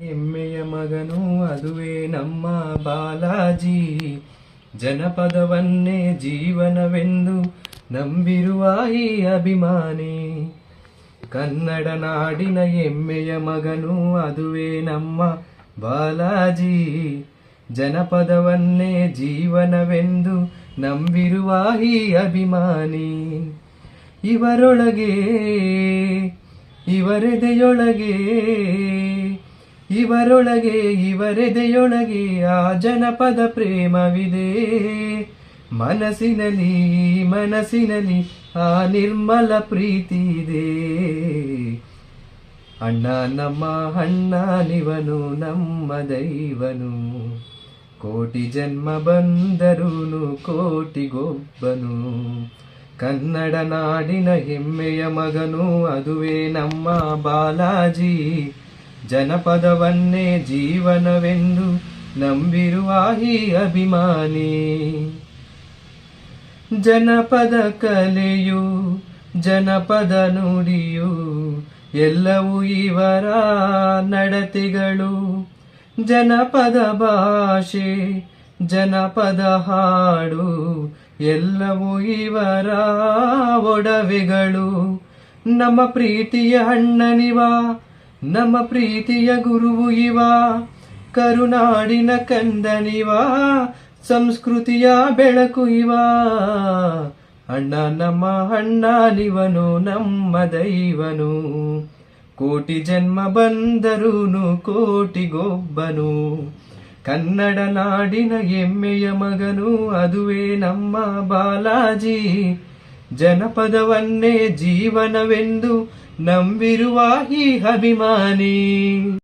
ಹೆಮ್ಮೆಯ ಮಗನು ಅದುವೇ ನಮ್ಮ ಬಾಲಾಜಿ. ಜನಪದವನ್ನೇ ಜೀವನವೆಂದು ನಂಬಿರುವ ಈ ಅಭಿಮಾನಿ. ಕನ್ನಡ ನಾಡಿನ ಹೆಮ್ಮೆಯ ಮಗನು ಅದುವೇ ನಮ್ಮ ಬಾಲಾಜಿ. ಜನಪದವನ್ನೇ ಜೀವನವೆಂದು ನಂಬಿರುವ ಈ ಅಭಿಮಾನಿ. ಇವರೊಳಗೆ ಇವರೆದೆಯೊಳಗೆ ಇವರೆದೆಯೊಳಗೆ ಆ ಜನಪದ ಪ್ರೇಮವಿದೆ. ಮನಸ್ಸಿನಲ್ಲಿ ಆ ನಿರ್ಮಲ ಪ್ರೀತಿ ಇದೆ. ಅಣ್ಣ ನಮ್ಮ ಅಣ್ಣ ನಿವನು ನಮ್ಮ ದೈವನು. ಕೋಟಿ ಜನ್ಮ ಬಂದರೂನು ಕೋಟಿಗೊಬ್ಬನು. ಕನ್ನಡ ನಾಡಿನ ಹೆಮ್ಮೆಯ ಮಗನು ಅದುವೇ ನಮ್ಮ ಬಾಲಾಜಿ. ಜನಪದವನ್ನೇ ಜೀವನವೆಂದು ನಂಬಿರುವ ಈ ಅಭಿಮಾನಿ. ಜನಪದ ಕಲೆಯು ಜನಪದ ನುಡಿಯು ಎಲ್ಲವೂ ಇವರ ನಡತೆಗಳು. ಜನಪದ ಭಾಷೆ ಜನಪದ ಹಾಡು ಎಲ್ಲವೂ ಇವರ ಒಡವೆಗಳು. ನಮ್ಮ ಪ್ರೀತಿಯ ಅಣ್ಣನಿವ, ನಮ್ಮ ಪ್ರೀತಿಯ ಗುರುವು ಇವ. ಕರುನಾಡಿನ ಕಂದನಿವ, ಸಂಸ್ಕೃತಿಯ ಬೆಳಕು ಇವ. ಅಣ್ಣ ನಮ್ಮ ಅಣ್ಣ ನಿವನು ನಮ್ಮ ದೈವನು. ಕೋಟಿ ಜನ್ಮ ಬಂದರೂನು ಕೋಟಿಗೊಬ್ಬನು. ಕನ್ನಡ ನಾಡಿನ ಹೆಮ್ಮೆಯ ಮಗನು ಅದುವೇ ನಮ್ಮ ಬಾಲಾಜಿ. ಜನಪದವನ್ನೇ ಜೀವನವೆಂದು ನಂಬಿರುವ ಈ ಅಭಿಮಾನಿ.